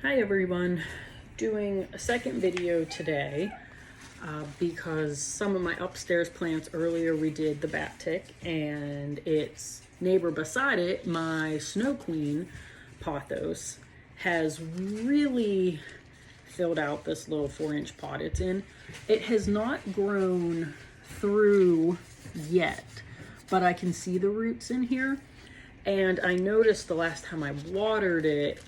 Hi everyone, doing a second video today because some of my upstairs plants earlier we did the bat tick, and its neighbor beside it, my snow queen Pothos, has really filled out this little 4-inch pot it's in. It has not grown through yet, but I can see the roots in here, and I noticed the last time I watered it,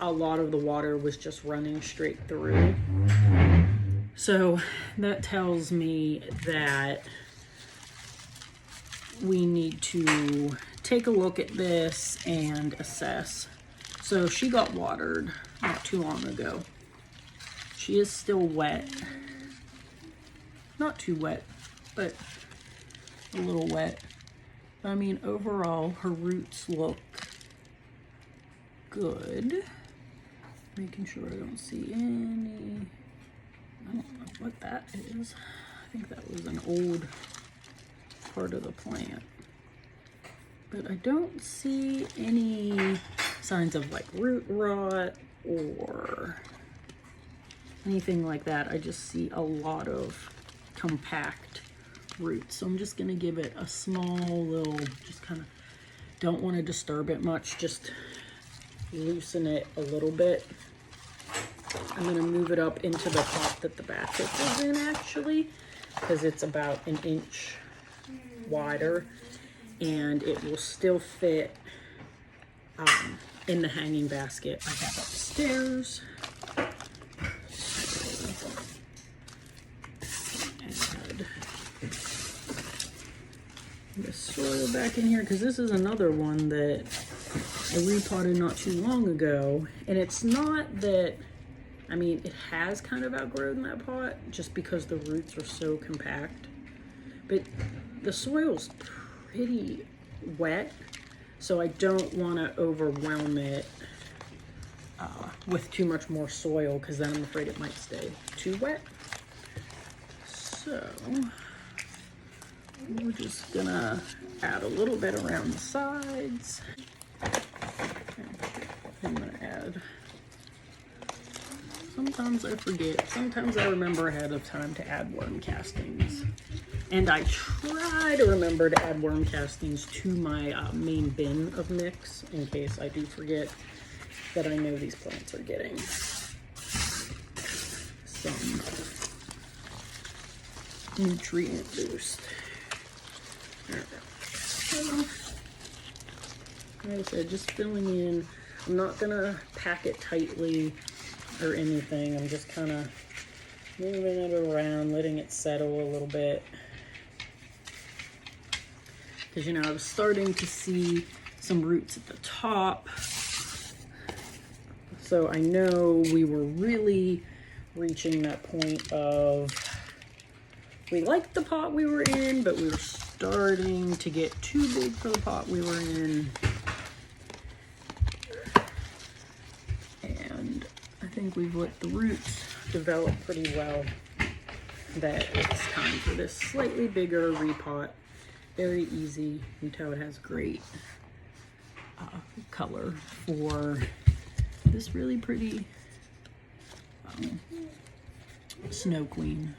a lot of the water was just running straight through. So that tells me that we need to take a look at this and assess. So she got watered not too long ago. She is still wet. Not too wet, but a little wet. But I mean, overall, her roots look good. Making sure I don't see any, I don't know what that is. I think that was an old part of the plant. But I don't see any signs of like root rot or anything like that. I just see a lot of compact roots. So I'm just gonna give it a small little, just kind of, don't want to disturb it much, just loosen it a little bit. I'm going to move it up into the pot that the basket is in, actually, because it's about an inch wider, and it will still fit in the hanging basket I have upstairs. Add the soil back in here, because this is another one that I repotted not too long ago, and it's not that, I mean, it has kind of outgrown that pot just because the roots are so compact, but the soil's pretty wet, so I don't want to overwhelm it with too much more soil, because then I'm afraid it might stay too wet. So we're just gonna add a little bit around the sides. I'm gonna add, sometimes I forget, sometimes I remember ahead of time to add worm castings. And I try to remember to add worm castings to my main bin of mix in case I do forget, that I know these plants are getting some nutrient boost. There we go. Like I said, just filling in. I'm not gonna pack it tightly or anything. I'm just kind of moving it around, letting it settle a little bit. Because, you know, I was starting to see some roots at the top. So I know we were really reaching that point of, we liked the pot we were in, but we were starting to get too big for the pot we were in. And I think we've let the roots develop pretty well, that it's time for this slightly bigger repot. Very easy. You can tell it has great color for this really pretty snow queen.